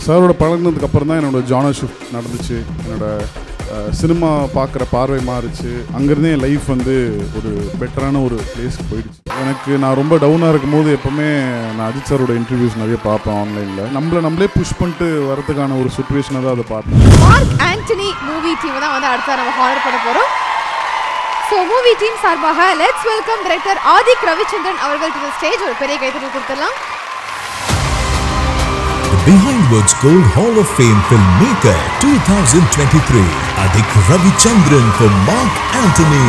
சாரோட பழகினதுக்கு அப்புறம் தான் என்னோடய ஜானர் ஷிஃப்ட் நடந்துச்சு. என்னோடய சினிமா பார்க்குற பார்வை மாறிச்சு. அங்கேருந்தே என் லைஃப் வந்து ஒரு பெட்டரான ஒரு பிளேஸ்க்கு போயிடுச்சு. நான் ரொம்ப டவுனாக இருக்கும் போது எப்போவுமே நான் அஜித் சாரோட இன்டர்வியூஸ் நிறைய பார்ப்பேன் ஆன்லைனில். நம்மளே புஷ் பண்ணிட்டு வரதுக்கான ஒரு சுச்சுவேஷனை தான் அதை பார்த்தேன். மார்க் ஆண்டனி மூவி டீம் தான் வந்து அடுத்த நம்ம ஹானர் பண்ண போகிறோம். ஸோ மூவி டீம் சார்பாக let's welcome director Adhik Ravichandran அவர்கள் டு தி ஸ்டேஜ். ஒரு பெரிய கைத்தட்டல் கொடுத்துடலாம். Behind Words Gold Hall of Fame Filmmaker 2023 Adik Ravichandran for Mark Antony.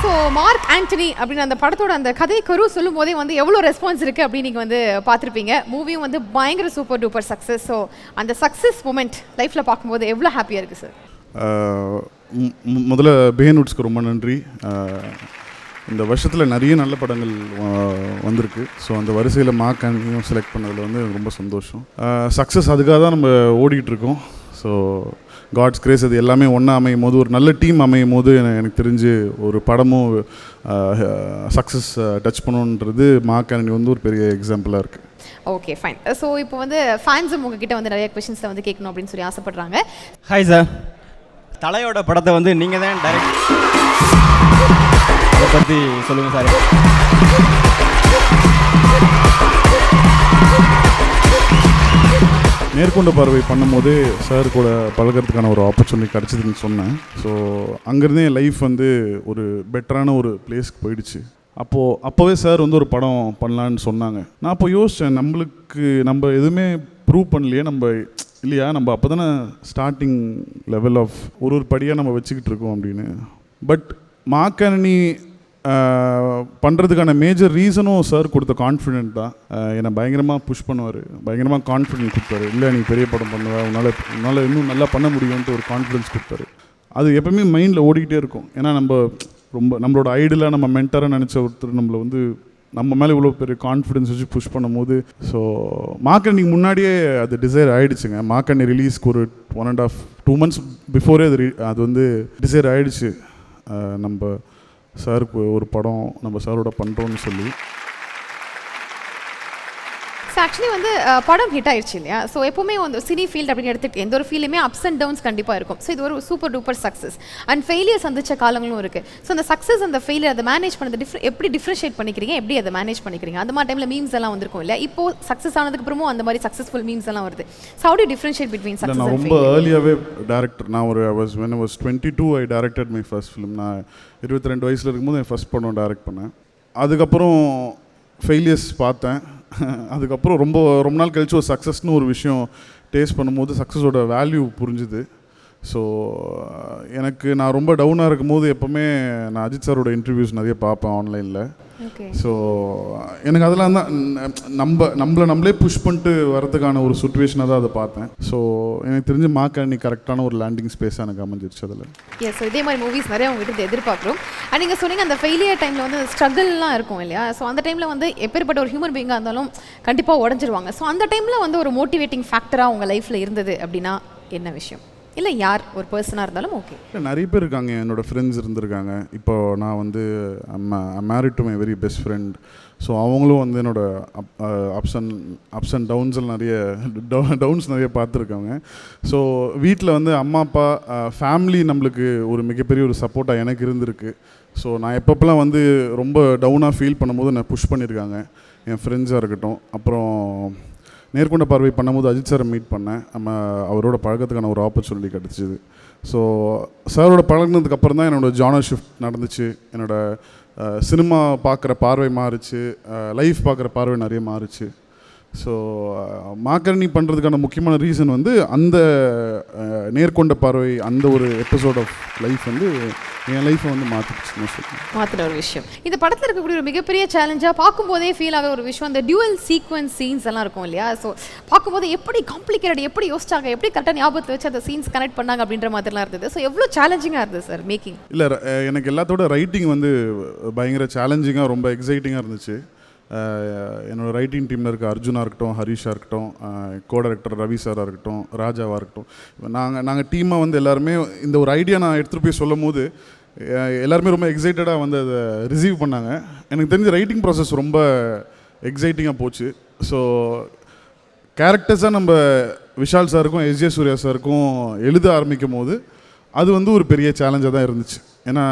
So Mark Antony அப்படின்னு அந்த படத்தோட அந்த கதை கரு சொல்லும் போதே வந்து எவ்வளோ ரெஸ்பான்ஸ் இருக்குது அப்படின்னு நீங்கள் வந்து பார்த்துருப்பீங்க. மூவியும் வந்து பயங்கர சூப்பர் டூப்பர் சக்ஸஸ். ஸோ அந்த சக்ஸஸ் மூமெண்ட் லைஃப்பில் பார்க்கும்போது எவ்வளோ ஹாப்பியாக இருக்குது சார்? முதல்ல பிஹைண்ட் வுட்ஸ்க்கு ரொம்ப நன்றி. இந்த வருஷத்தில் நிறைய நல்ல படங்கள் வந்திருக்கு. ஸோ அந்த வரிசையில் மார்க் ஆண்டனியும் செலக்ட் பண்ணதில் வந்து ரொம்ப சந்தோஷம். சக்ஸஸ் அதுக்காக தான் நம்ம ஓடிக்கிட்டு இருக்கோம். ஸோ காட்ஸ் கிரேஸ் அது எல்லாமே ஒன்றா அமையும் போது, ஒரு நல்ல டீம் அமையும் போது எனக்கு தெரிஞ்சு ஒரு படமும் சக்ஸஸ் டச் பண்ணணுன்றது மார்க் ஆண்டனி வந்து ஒரு பெரிய எக்ஸாம்பிளாக இருக்குது. Okay fine. ஸோ இப்போ வந்து ஃபேன்ஸும் உங்ககிட்ட வந்து நிறைய கொஷின்ஸை வந்து கேட்கணும் அப்படின்னு சொல்லி ஆசைப்படுறாங்க. ஹாய் சார், தலையோட படத்தை வந்து நீங்கள் தான் டைரக்ட் பற்றி சொல்லுங்கள் சார். நேர்கொண்ட பார்வை பண்ணும்போதே சார் கூட பழகிறதுக்கான ஒரு ஆப்பர்ச்சுனிட்டி கிடச்சிதுன்னு சொன்னேன். ஸோ அங்கேருந்தே என் லைஃப் வந்து ஒரு பெட்டரான ஒரு பிளேஸ்க்கு போயிடுச்சு. அப்போவே சார் வந்து ஒரு படம் பண்ணலான்னு சொன்னாங்க. நான் அப்போ யோசித்தேன், நம்ம எதுவுமே ப்ரூவ் பண்ணலையே, இல்லையா நம்ம அப்போ தானே ஸ்டார்டிங் லெவல் ஆஃப் ஒரு படியாக நம்ம வச்சுக்கிட்டு இருக்கோம் அப்படின்னு. பட் மார்க் ஆண்டனி பண்ணுறதுக்கான மேஜர் ரீசனும் சார் கொடுத்த கான்ஃபிடென்ட் தான். என்னை பயங்கரமாக புஷ் பண்ணுவார், பயங்கரமாக கான்ஃபிடென்ட் கொடுத்தாரு. இல்லை நீ பெரிய படம் பண்ணுவேன், உன்னால் இன்னும் நல்லா பண்ண முடியும்ன்ட்டு ஒரு கான்ஃபிடென்ஸ் கொடுத்தாரு. அது எப்பவுமே மைண்டில் ஓடிக்கிட்டே இருக்கும். ஏன்னா நம்மளோட ஐடியலாக நம்ம மென்டராக நினச்ச ஒருத்தர் நம்மளை வந்து நம்ம மேலே இவ்வளோ பெரிய கான்ஃபிடென்ஸ் வச்சு புஷ் பண்ணும்போது, ஸோ மார்க் ஆண்டனிக்கு முன்னாடியே அது டிசைர் ஆகிடுச்சுங்க. மார்க் ஆண்டனி ரிலீஸ்க்கு ஒரு 1.5-2 months பிஃபோரே அது வந்து டிசைர் ஆகிடுச்சு. நம்ம சாருக்கு ஒரு படம் நம்ம சாரோட பண்ணுறோன்னு சொல்லி. ஸோ ஆக்சுவலி வந்து படம் ஹிட் ஆயிடுச்சு இல்லையா? ஸோ எப்போவுமே வந்து சினி ஃபீல்டு அப்படின்னு எடுத்துகிட்டு எந்த ஒரு ஃபீல்டுமே அப்ஸ் அண்ட் டவுன்ஸ் கண்டிப்பாக இருக்கும். ஸோ இது ஒரு super duper success and failure சந்திச்ச காலங்களும் இருக்குது. ஸோ அந்த சக்ஸஸ் அந்த ஃபெயிலியர் அதை மேனேஜ் பண்ணது எப்படி டிஃப்ரெஷியேட் பண்ணிக்கிறீங்க, எப்படி அதை மேனேஜ் பண்ணிக்கிறீங்க? அந்த மாதிரி டைமில் மீம்ஸ் எல்லாம் வந்திருக்கும் இல்லையா? இப்போ சக்ஸஸ் ஆனதுக்கு அப்புறமும் அந்த மாதிரி சக்ஸஸ்ஃபுல் மீம்ஸ் எல்லாம் வருது. So how to differentiate between success? நான் ரொம்ப ஏர்லியாகவே director. when I was 22 I directed my first film. நான் 22 வயசில் இருக்கும்போது என் ஃபஸ்ட் படம் டைரக்ட் பண்ணேன். அதுக்கப்புறம் ஃபெயிலியர்ஸ் பார்த்தேன். அதுக்கப்புறம் ரொம்ப நாள் கழிச்சு ஒரு சக்ஸஸ்னு ஒரு விஷயம் டேஸ்ட் பண்ணும்போது சக்ஸஸோட வேல்யூ புரிஞ்சுது. ஸோ நான் ரொம்ப டவுனாக இருக்கும்போது எப்போவுமே நான் அஜித் சாரோட இன்டர்வியூஸ் நிறைய பார்ப்பேன் ஆன்லைனில். ஸோ எனக்கு அதெல்லாம் தான் நம்மளே புஷ் பண்ணிட்டு வரதுக்கான ஒரு சுச்சுவேஷனாக தான் அதை பார்த்தேன். ஸோ எனக்கு தெரிஞ்சு மார்க் ஆண்டனி கரெக்டான ஒரு லேண்டிங் ஸ்பேஸாக எனக்கு அமைஞ்சிருச்சு அதில். ஸோ இதே மாதிரி மூவிஸ் நிறைய உங்ககிட்ட எதிர்பார்க்குறோம். அண்ட் நீங்கள் சொன்னீங்க அந்த ஃபெயிலியர் டைமில் வந்து ஸ்ட்ரகிள்லாம் இருக்கும் இல்லையா? ஸோ அந்த டைமில் வந்து எப்பேற்பட்ட ஒரு ஹியூமன் பீயிங்காக இருந்தாலும் கண்டிப்பாக உடஞ்சிருவாங்க. ஸோ அந்த டைமில் வந்து ஒரு மோட்டிவேட்டிங் ஃபேக்டராக உங்கள் லைஃப்பில் இருந்தது அப்படின்னா என்ன விஷயம்? இல்லை யார் ஒரு பர்சனாக இருந்தாலும் ஓகே. இல்லை நிறைய பேர் இருக்காங்க, என்னோடய ஃப்ரெண்ட்ஸ் இருந்திருக்காங்க. இப்போ நான் வந்து married to my very best friend. So அவங்களும் வந்து என்னோடய அப்ஸ் அண்ட் டவுன்ஸில் நிறைய பார்த்துருக்காங்க. ஸோ வீட்டில் வந்து அம்மா அப்பா ஃபேமிலி நம்மளுக்கு ஒரு மிகப்பெரிய ஒரு சப்போர்ட்டாக எனக்கு இருந்திருக்கு. ஸோ நான் எப்பப்பெல்லாம் வந்து ரொம்ப டவுனாக ஃபீல் பண்ணும்போது நான் புஷ் பண்ணியிருக்காங்க என் ஃப்ரெண்ட்ஸாக இருக்கட்டும். அப்புறம் நேர்கொண்ட பார்வை பண்ணும்போது அஜித் சாரை மீட் பண்ணேன். அவரோட பழக்கத்துக்கான ஒரு ஆப்பர்ச்சுனிட்டி கிடச்சிது. ஸோ சாரோட பழகினதுக்கு அப்புறம் தான் என்னோடய ஜானர் ஷிஃப்ட் நடந்துச்சு. என்னோடய சினிமா பார்க்குற பார்வை மாறிச்சு, லைஃப் பார்க்குற பார்வை நிறைய மாறிச்சு. ஸோ மார்க் ஆண்டனி பண்ணுறதுக்கான முக்கியமான ரீசன் வந்து அந்த நேர்கொண்ட பார்வை, அந்த ஒரு எபிசோட் ஆஃப் லைஃப் வந்து என் லைஃப்பை வந்து மாற்றிடுச்சுன்னு சொல்லுவேன். மாற்றின ஒரு விஷயம். இந்த படத்தில் இருக்கக்கூடிய ஒரு மிகப்பெரிய சேலஞ்சாக பார்க்கும்போதே ஃபீல் ஆகிற ஒரு விஷயம், அந்த டியூவல் சீக்வன்ஸ் சீன்ஸ் எல்லாம் இருக்கும் இல்லையா? ஸோ பார்க்கும்போது எப்படி காம்ப்ளிகேட்டட், எப்படி யோசிச்சாங்க, எப்படி கரெக்டாக ஞாபகத்தில் வச்சு அந்த சீன்ஸ் கனெக்ட் பண்ணாங்க அப்படின்ற மாதிரிலாம் இருந்தது. ஸோ எவ்வளோ சேலஞ்சிங்காக இருந்தது சார் மேக்கிங்? இல்லை, எனக்கு எல்லாத்தோட ரைட்டிங் வந்து பயங்கர சேலஞ்சிங்காக ரொம்ப எக்ஸைட்டிங்காக இருந்துச்சு. என்னோடய ரைட்டிங் டீமில் இருக்க அர்ஜுனாக இருக்கட்டும், ஹரிஷாக இருக்கட்டும், கோ டைரக்டர் ரவி சாராக இருக்கட்டும், ராஜாவாக இருக்கட்டும், நாங்கள் டீமாக வந்து எல்லாருமே இந்த ஒரு ஐடியா நான் எடுத்துகிட்டு போய் சொல்லும் போது எல்லாருமே ரொம்ப எக்ஸைட்டடாக வந்து அதை ரிசீவ் பண்ணாங்க. எனக்கு தெரிஞ்ச ரைட்டிங் ப்ராசஸ் ரொம்ப எக்ஸைட்டிங்காக போச்சு. ஸோ கேரக்டர்ஸாக நம்ம விஷால் சாருக்கும் எஸ்ஜே சூர்யா சாருக்கும் எழுத ஆரம்பிக்கும் போது அது வந்து ஒரு பெரிய சேலஞ்சாக தான் இருந்துச்சு. ஏன்னா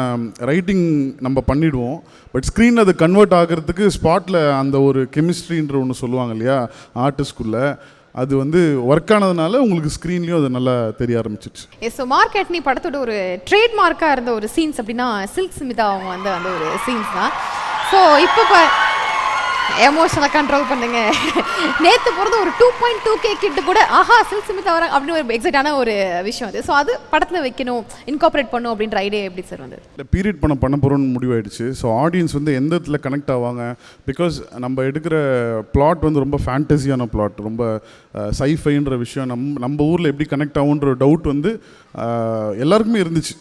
ரைட்டிங் நம்ம பண்ணிவிடுவோம், பட் ஸ்க்ரீனில் அது கன்வெர்ட் ஆகிறதுக்கு ஸ்பாட்டில் அந்த ஒரு கெமிஸ்ட்ரின்ற ஒன்று சொல்லுவாங்க இல்லையா ஆர்டிஸ்ட்குள்ளே, அது வந்து ஒர்க் ஆனதுனால உங்களுக்கு ஸ்க்ரீன்லேயும் அது நல்லா தெரிய ஆரம்பிச்சிச்சு. ஸோ மார்க் ஆண்டனி படத்தோட ஒரு ட்ரேட்மார்க்காக இருந்த ஒரு சீன்ஸ் அப்படின்னா சில்க் ஸ்மிதா அவங்க வந்து அந்த ஒரு சீன்ஸ் தான். ஸோ இப்போ எமோஷனை கண்ட்ரோல் பண்ணுங்க. நேற்று போகிறது ஒரு 2.2K கிட்ட கூட ஆஹா சில்க் ஸ்மிதா வராங்க அப்படின்னு ஒரு எக்ஸைட்டான ஒரு விஷயம் அது. ஸோ அது படத்தில் வைக்கணும், இன்கார்பரேட் பண்ணணும் அப்படின்ற ஐடியா எப்படி சார் வந்து? இல்லை, பீரியட் பண்ண போகிறோன்னு முடிவாயிடுச்சு. ஸோ ஆடியன்ஸ் வந்து எந்த இடத்துல கனெக்ட் ஆவாங்க, பிகாஸ் நம்ம எடுக்கிற பிளாட் வந்து ரொம்ப ஃபேண்டஸியான பிளாட், ரொம்ப சைஃபைன்ற விஷயம் நம்ம ஊரில் எப்படி கனெக்ட் ஆகுன்ற டவுட் வந்து எல்லாருக்குமே இருந்துச்சு.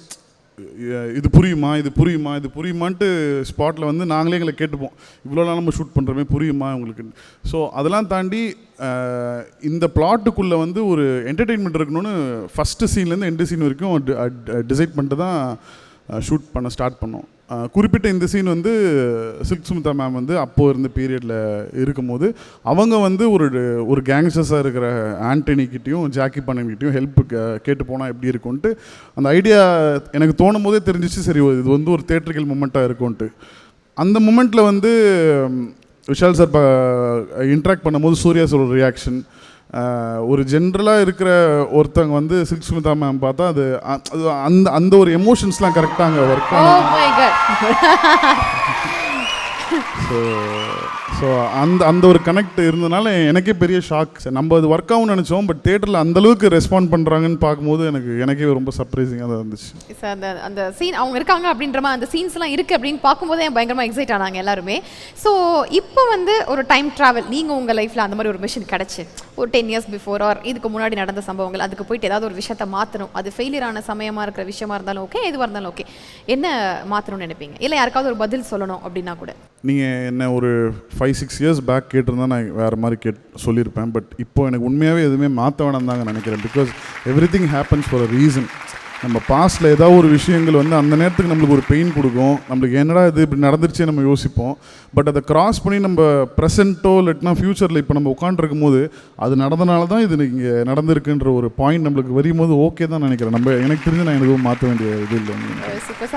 இது புரியுமான்ட்டு ஸ்பாட்டில் வந்து நாங்களே எங்களை கேட்டுப்போம், இவ்வளோ நாள் நம்ம ஷூட் பண்ணுறோமே புரியுமா உங்களுக்கு. ஸோ அதெல்லாம் தாண்டி இந்த பிளாட்டுக்குள்ளே வந்து ஒரு என்டர்டெயின்மெண்ட் இருக்கணும்னு ஃபஸ்ட்டு சீன்லேருந்து எண்டு சீன் வரைக்கும் டிசைட் பண்ணிட்டு தான் ஷூட் பண்ண ஸ்டார்ட் பண்ணோம். குறிப்பிட்ட இந்த சீன் வந்து சில்க் ஸ்மிதா மேம் வந்து அப்போது இருந்த பீரியடில் இருக்கும்போது அவங்க வந்து ஒரு கேங்ஸ்டர்ஸாக இருக்கிற ஆண்டனிக்கிட்டையும் ஜாக்கி பண்ணன்கிட்டையும் ஹெல்ப் கேட்டு போனால் எப்படி இருக்கும்ன்ட்டு அந்த ஐடியா எனக்கு தோணும் போதே தெரிஞ்சிச்சு. சரி, இது வந்து ஒரு தியேட்ரிக்கல் மூமெண்ட்டாக இருக்கும்ன்ட்டு அந்த மூமெண்ட்டில் வந்து விஷால் சார் இன்ட்ராக்ட் பண்ணும்போது சூர்யா சார் ஒரு ரியாக்ஷன், ஒரு ஜென்ரலாக இருக்கிற ஒருத்தவங்க வந்து சில்க் ஸ்மிதா மேம் பார்த்தா அது அந்த ஒரு எமோஷன்ஸ்லாம் கரெக்டாக அங்கே ஒர்க் ஆகும். ஸோ அந்த ஒரு கனெக்ட் இருந்ததுனால எனக்கே பெரிய ஷாக். நம்ம அது ஒர்க் ஆகும்னு நினச்சோம், பட் தேட்டரில் அந்தளவுக்கு ரெஸ்பாண்ட் பண்ணுறாங்கன்னு பார்க்கும்போது எனக்கே ரொம்ப சர்ப்ரைசிங்காக தான் இருந்துச்சு. சார் அந்த சீன் அவங்க இருக்காங்க அப்படின்ற மாதிரி அந்த சீன்ஸ்லாம் இருக்குது அப்படின்னு பார்க்கும்போதே பயங்கரமாக எக்ஸைட் ஆனாங்க எல்லாருமே. ஸோ இப்போ வந்து ஒரு டைம் ட்ராவல் நீங்கள் உங்கள் லைஃப்பில் அந்த மாதிரி ஒரு மிஷன் கிடச்சி ஒரு 10 years பிஃபோர் ஆர் இதுக்கு முன்னாடி நடந்த சம்பவங்கள், அதுக்கு போயிட்டு ஏதாவது ஒரு விஷயத்தை மாற்றணும், அது ஃபெயிலியர் ஆன சமயமாக இருக்கிற விஷயமா இருந்தாலும் ஓகே, எதுவாக இருந்தாலும் ஓகே, என்ன மாற்றணும்னு நினைப்பீங்க? இல்லை யாருக்காவது ஒரு பதில் சொல்லணும் அப்படின்னா கூட? நீங்கள் என்ன ஒரு 5-6 years பேக் கேட்டிருந்தா நான் வேறு மாதிரி சொல்லியிருப்பேன். பட் இப்போ எனக்கு உண்மையாகவே எதுவுமே மாற்ற வேணாம் தாங்க நினைக்கிறேன். Because everything happens for a reason. நம்ம பாஸ்டில் ஏதாவது ஒரு விஷயங்கள் வந்து அந்த நேரத்துக்கு நம்மளுக்கு ஒரு பெயின் கொடுக்கும், நம்மளுக்கு என்னடா இது இப்படி நடந்துருச்சே நம்ம யோசிப்போம். பட் அதை கிராஸ் பண்ணி நம்ம ப்ரெசென்ட்டோ இல்லைன்னா ஃப்யூச்சரில் இப்போ நம்ம உட்காந்துருக்கும் போது அது நடந்தனால தான் இது இங்கே நடந்திருக்குன்ற ஒரு பாயிண்ட் நம்மளுக்கு வரும் போது ஓகே தான் நினைக்கிறேன். எனக்கு தெரிஞ்சு நான் எதுவும் மாற்ற வேண்டிய இது இல்லை.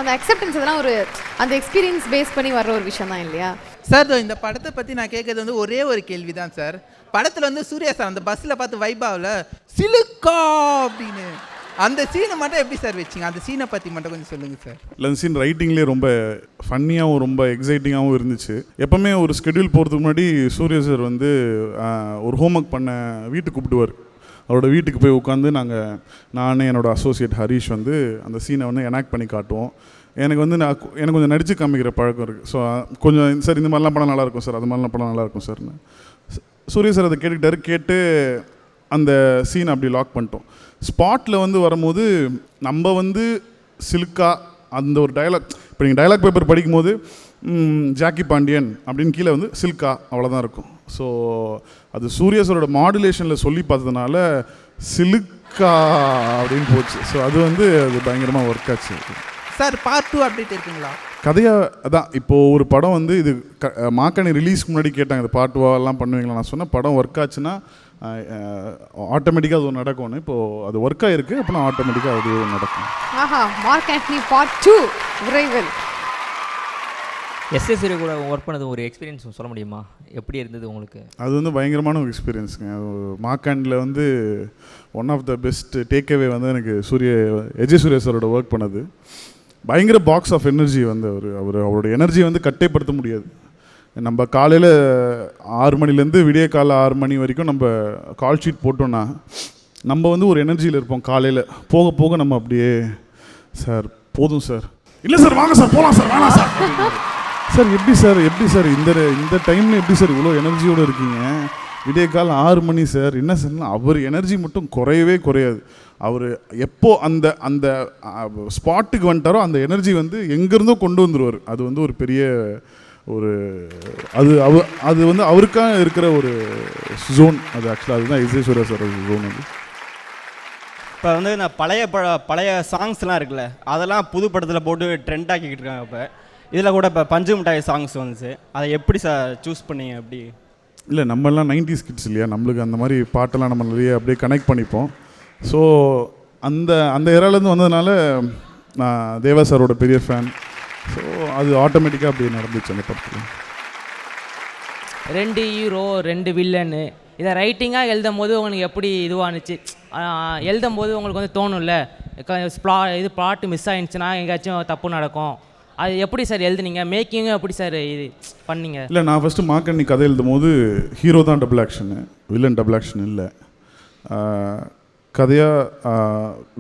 அந்த அக்செப்டன்ஸ் அதெல்லாம் ஒரு அந்த எக்ஸ்பீரியன்ஸ் பேஸ் பண்ணி வர்ற ஒரு விஷயம் தான் இல்லையா சார்? இந்த படத்தை பற்றி நான் கேட்கறது வந்து ஒரே ஒரு கேள்வி தான் சார். படத்தில் வந்து சூர்யா சார் அந்த பஸ்ஸில் பார்த்து வைபாவில் சிலுக்கா அப்படின்னு அந்த சீனை மட்டும் எப்படி சார் வச்சிங்க? அந்த சீனை பற்றி மட்டும் கொஞ்சம் சொல்லுங்கள் சார். இல்லை, அந்த சீன் ரைட்டிங்லேயே ரொம்ப ஃபன்னியாகவும் ரொம்ப எக்ஸைட்டிங்காகவும் இருந்துச்சு. எப்போவுமே ஒரு ஸ்கெடியூல் போகிறதுக்கு முன்னாடி சூர்யா சார் வந்து ஒரு ஹோம்ஒர்க் பண்ண வீட்டுக்கு கூப்பிடுவார். அவரோட வீட்டுக்கு போய் உட்காந்து நான் என்னோடய அசோசியேட் ஹரிஷ் வந்து அந்த சீனை வந்து எனாக்ட் பண்ணி காட்டுவோம். எனக்கு வந்து எனக்கு கொஞ்சம் நடித்து காமிக்கிற பழக்கம் இருக்குது. ஸோ கொஞ்சம் சார் இந்த மாதிரிலாம் படம் நல்லாயிருக்கும் சார், அது மாதிரிலாம் படம் நல்லாயிருக்கும் சார்னு சூர்யா சார் அதை கேட்டு அந்த சீனை அப்படி லாக் பண்ணிட்டோம். ஸ்பாட்டில் வந்து வரும்போது நம்ம வந்து சில்கா அந்த ஒரு டைலாக், இப்போ நீங்கள் டைலாக் பேப்பர் படிக்கும்போது ஜாக்கி பாண்டியன் அப்படின்னு கீழே வந்து சில்கா அவ்வளோதான் இருக்கும். ஸோ அது சூர்யா சாரோட மாடுலேஷனில் சொல்லி பார்த்ததுனால சிலுக்கா அப்படின்னு போச்சு. ஸோ அது வந்து அது பயங்கரமாக ஒர்க் ஆச்சு. சார் பார்ட் 2 அப்டேட் இருக்குங்களா? கதையாக அதான் இப்போது ஒரு படம் வந்து இது மாக்கானி ரிலீஸ்க்கு முன்னாடி கேட்டாங்க இது பார்ட் 2 எல்லாம் பண்ணுவீங்களா? நான் சொன்னேன் படம் ஒர்க் ஆச்சுன்னா ஆட்டோமேட்டிக்காக அது நடக்கும்னு. இப்போது அது ஒர்க் ஆகிருக்கு, அப்படின்னா ஆட்டோமேட்டிக்காக அது நடக்கும். ஆஹா, மார்க் ஆண்டனி பார்ட் 2 விரைவில். எஸ்எஸ்சி கூட ஒர்க் பண்ணது ஒரு எக்ஸ்பீரியன்ஸ் சொல்ல முடியுமா? எப்படி இருந்தது உங்களுக்கு? அது வந்து பயங்கரமான ஒரு எக்ஸ்பீரியன்ஸுங்க. மாக்காண்டில் வந்து one of the best takeaway வந்து எனக்கு எஜே சூர்யா சாரோட ஒர்க் பண்ணது. பயங்கர பாக்ஸ் ஆஃப் எனர்ஜி வந்து அவரோட எனர்ஜியை வந்து கட்டைப்படுத்த முடியாது. நம்ம காலையில் 6 மணிலேருந்து விடிய காலை 6 மணி வரைக்கும் நம்ம கால் ஷீட் போட்டோன்னா நம்ம வந்து ஒரு எனர்ஜியில் இருப்போம். காலையில் போக போக நம்ம அப்படியே சார் போதும் சார் இல்லை சார் வாங்க சார் போகலாம் சார் வேணாம் சார் சார் எப்படி சார் இந்த டைமில் எப்படி சார் இவ்வளோ எனர்ஜியோடு இருக்கீங்க? விடிய காலம் 6 மணி சார். என்ன சார் அவர் எனர்ஜி மட்டும் குறையவே குறையாது. அவர் எப்போ அந்த அந்த ஸ்பாட்டுக்கு வந்துட்டாரோ அந்த எனர்ஜி வந்து எங்கேருந்தோ கொண்டு வந்துடுவார். அது வந்து ஒரு பெரிய ஒரு அது வந்து அவருக்காக இருக்கிற ஒரு ஜோன். அது ஆக்சுவலாக அதுதான் S J Surya sir zone. அது இப்போ வந்து நான் பழைய சாங்ஸ்லாம் இருக்குல்ல, அதெல்லாம் புது படத்தில் போட்டு ட்ரெண்ட் ஆக்கிக்கிட்டு இருக்காங்க. இப்போ இதில் கூட இப்போ பஞ்சு மிட்டாய் சாங்ஸ் வந்துச்சு, அதை எப்படி சார் சூஸ் பண்ணீங்க? எப்படி? இல்லை, நம்மெல்லாம் 90s கிட்ஸ் இல்லையா, நம்மளுக்கு அந்த மாதிரி பாட்டெல்லாம் நம்ம நிறைய அப்படியே கனெக்ட் பண்ணிப்போம். ஸோ அந்த ஏராலேருந்து வந்ததுனால நான் தேவா சாரோட பெரிய ஃபேன். ஸோ அது ஆட்டோமேட்டிக்காக அப்படியே நடந்துச்சு அந்த படத்தில். 2 ஹீரோ 2 வில்லன்னு, இதை ரைட்டிங்காக எழுதும் போது உங்களுக்கு எப்படி இதுவானுச்சு? எழுதும் போது உங்களுக்கு வந்து தோணும்ல, இது பிளாட் மிஸ் ஆயிடுச்சுன்னா எங்கேயாச்சும் தப்பு நடக்கும், அது எப்படி சார் எழுதுனீங்க? மேக்கிங்கும் எப்படி சார் இது பண்ணீங்க? இல்லை, நான் ஃபஸ்ட்டு மார்க்கண்ணி கதை எழுதும் போது ஹீரோ தான் double action, villain double action இல்லை. கதையாக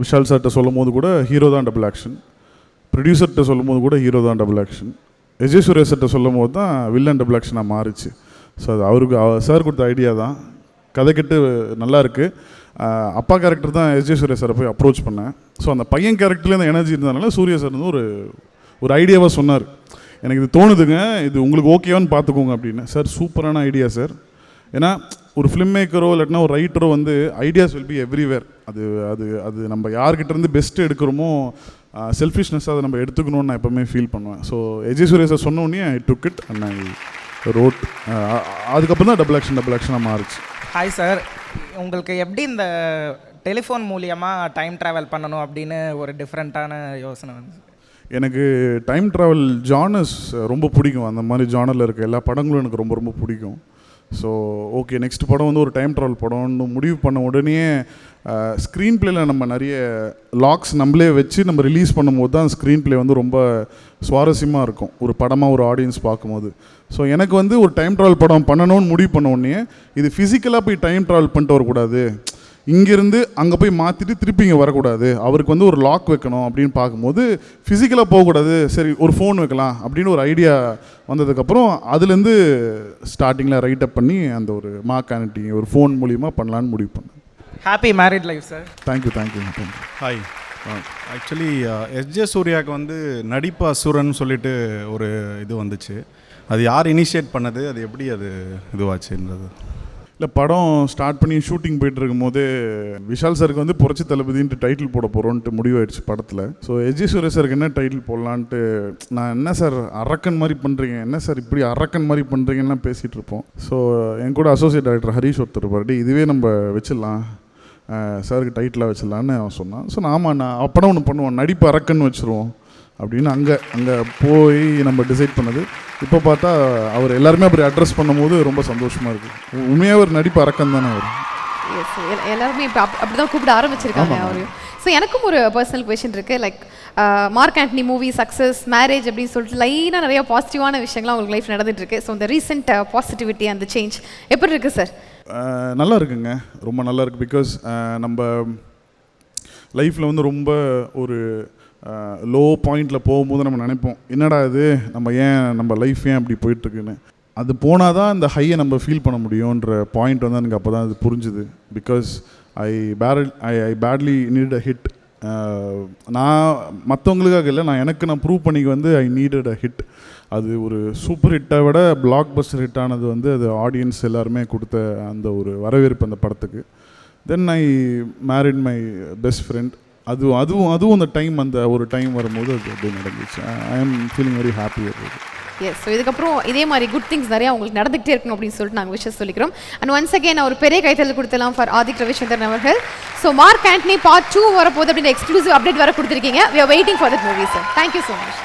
விஷால் சார்கிட்ட சொல்லும் போது கூட ஹீரோ தான் டபுள் ஆக்ஷன், ப்ரொடியூசர்கிட்ட சொல்லும் போது கூட ஹீரோ தான் double action, S J Suryah சார்கிட்ட சொல்லும் போது தான் வில்லன் டபுள் ஆக்ஷனாக மாறிச்சு. ஸோ அது அவருக்கு சார் கொடுத்த ஐடியா தான். கதை கெட்டு நல்லா இருக்குது. அப்பா கேரக்டர் தான் எஸ் ஜே சூர்யா சாரை போய் அப்ரோச் பண்ணேன். ஸோ அந்த பையன் கேரக்டர்லேயே அந்த எனர்ஜி இருந்ததுனால சூர்யா சார் வந்து ஒரு ஐடியாவாக சொன்னார், எனக்கு இது தோணுதுங்க, இது உங்களுக்கு ஓகேவான்னு பார்த்துக்கோங்க அப்படின்னு. சார் சூப்பரான ஐடியா சார். ஏன்னா ஒரு ஃபிலிம் மேக்கரோ இல்லாட்டினா ஒரு ரைட்டரோ வந்து ஐடியாஸ் வில் பி எவ்ரிவேர். அது அது அது நம்ம யார்கிட்டேருந்து பெஸ்ட்டு எடுக்கிறோமோ செல்ஃபிஷ்னஸ்ஸாக அதை நம்ம எடுத்துக்கணும்னு நான் எப்போவுமே ஃபீல் பண்ணுவேன். So S J Surya sir சொன்ன உடனே I took it and I wrote. அதுக்கப்புறம் தான் டபுள் ஆக்ஷனாக மாறிச்சு. ஹாய் சார், உங்களுக்கு எப்படி இந்த டெலிஃபோன் மூலியமாக டைம் ட்ராவல் பண்ணணும் அப்படின்னு ஒரு டிஃப்ரெண்ட்டான யோசனை வந்து? எனக்கு டைம் ட்ராவல் ஜானர்ஸ் ரொம்ப பிடிக்கும். அந்த மாதிரி ஜானரில் இருக்க எல்லா படங்களும் எனக்கு ரொம்ப ரொம்ப பிடிக்கும். ஸோ ஓகே, நெக்ஸ்ட் படம் வந்து ஒரு டைம் ட்ராவல் படம்னு முடிவு பண்ண உடனே ஸ்க்ரீன் பிளேயில் நம்ம நிறைய லாக்ஸ் நம்மளே வச்சு நம்ம ரிலீஸ் பண்ணும்போது தான் ஸ்க்ரீன் பிளே வந்து ரொம்ப சுவாரஸ்யமாக இருக்கும் ஒரு படமாக ஒரு ஆடியன்ஸ் பார்க்கும்போது. ஸோ எனக்கு வந்து ஒரு டைம் ட்ராவல் படம் பண்ணணும்னு முடிவு பண்ண உடனே இது ஃபிசிக்கலாக போய் டைம் ட்ராவல் பண்ணிட்டு வரக்கூடாது, இங்கேருந்து அங்கே போய் மாற்றிட்டு திருப்பி இங்கே வரக்கூடாது, அவருக்கு வந்து ஒரு லாக் வைக்கணும் அப்படின்னு பார்க்கும்போது ஃபிசிக்கலாக போகக்கூடாது, சரி ஒரு ஃபோன் வைக்கலாம் அப்படின்னு ஒரு ஐடியா வந்ததுக்கப்புறம் அதுலேருந்து ஸ்டார்டிங்கில் ரைட்டப் பண்ணி அந்த ஒரு மார்க் ஆனிட்டி ஒரு ஃபோன் மூலிமா பண்ணலான்னு முடிவு பண்ணேன். Happy married life sir. Thank you. Hi, actually S J சூர்யாவுக்கு வந்து நடிப்பு அசுரன் சொல்லிட்டு ஒரு இது வந்துச்சு, அது யார் இனிஷியேட் பண்ணது, அது எப்படி அது இதுவாச்சுன்றது? இல்லை, படம் ஸ்டார்ட் பண்ணி ஷூட்டிங் போயிட்டு இருக்கும்போது விஷால் சாருக்கு வந்து புரட்சி தளபதின்ட்டு டைட்டில் போட போகிறோன்ட்டு முடிவாயிடுச்சு படத்தில். ஸோ எஸ் ஜே சூர்யா சாருக்கு என்ன டைட்டில் போடலான்ட்டு நான் என்ன சார் அரக்கன் மாதிரி பண்ணுறீங்க, என்ன சார் இப்படி அரக்கன் மாதிரி பண்ணுறீங்கன்னா பேசிகிட்டு இருப்போம். ஸோ என் கூட அசோசியேட் டைரக்டர் ஹரீஷ் ஒருத்தர் இருப்பார், இதுவே நம்ம வச்சிடலாம் சாருக்கு டைட்டிலாக வச்சிடலான்னு அவன் சொன்னான். ஸோ நான் அப்படம் ஒன்று பண்ணுவோம், நடிப்பு அரக்கன் வச்சுருவோம் அப்படின்னு அங்கே போய் நம்ம டிசைட் பண்ணது. இப்போ பார்த்தா அவர் எல்லாருமே அப்படி அட்ரஸ் பண்ணும்போது ரொம்ப சந்தோஷமாக இருக்குது. உண்மையாக ஒரு நடிப்பு அரக்கன் தானே அவர். எஸ், எல்லாருமே இப்போ அப்படி தான் கூப்பிட ஆரம்பிச்சிருக்காங்க அவரையும். ஸோ எனக்கும் ஒரு பர்சனல் கொஷின் இருக்குது. Like Mark Antony movie success marriage அப்படின்னு சொல்லிட்டு லைனாக நிறைய பாசிட்டிவான விஷயங்கள்லாம் உங்களுக்கு லைஃப் நடந்துட்டு இருக்கு. ஸோ இந்த ரீசெண்ட் பாசிட்டிவிட்டி அந்த சேஞ்ச் எப்படி இருக்குது சார்? நல்லா இருக்குங்க, ரொம்ப நல்லா இருக்குது. பிகாஸ் நம்ம லைஃப்பில் வந்து ரொம்ப ஒரு லோ பாயிண்டில் போகும்போது நம்ம நினைப்போம், என்னடா இது நம்ம லைஃப் ஏன் அப்படி போயிட்டுருக்குன்னு. அது போனால் தான் இந்த ஹையை நம்ம ஃபீல் பண்ண முடியுன்ற பாயிண்ட் வந்து எனக்கு அப்போ தான் அது புரிஞ்சுது. Because I badly need a hit. நான் மற்றவங்களுக்காக இல்லை, நான் ப்ரூவ் பண்ணிக்க வந்து ஐ நீடட் அ ஹிட். அது ஒரு சூப்பர் ஹிட்டை விட பிளாக் பஸ்டர் ஹிட் ஆனது வந்து அது ஆடியன்ஸ் எல்லாருமே கொடுத்த அந்த ஒரு வரவேற்பு அந்த படத்துக்கு. Then I married my best friend. அதுவும் அந்த டைம் அந்த ஒரு டைம் வரும்போது அது அப்படியே நடந்துச்சு. I am feeling very happy about it. Yes, so இதுக்கப்புறம் இதே மாதிரி குட் திங்ஸ் நிறையா உங்களுக்கு நடந்துகிட்டே இருக்கணும் அப்படின்னு சொல்லிட்டு நாங்கள் விஷயம் சொல்லிக்கிறோம். அண்ட் ஒன்ஸ் அகேன் ஒரு பெரிய கைத்தல் கொடுத்தலாம் ஃபார் ஆதிக் ரவிச்சந்திரன் அவர்கள். ஸோ மார்க் ஆண்டனி பார்ட் 2 வரப்போகுது அப்படின்னு எக்ஸ்க்ளூசிவ் அப்டேட் வர கொடுத்துருக்கீங்க. we are waiting for that movie, sir. Thank you so much.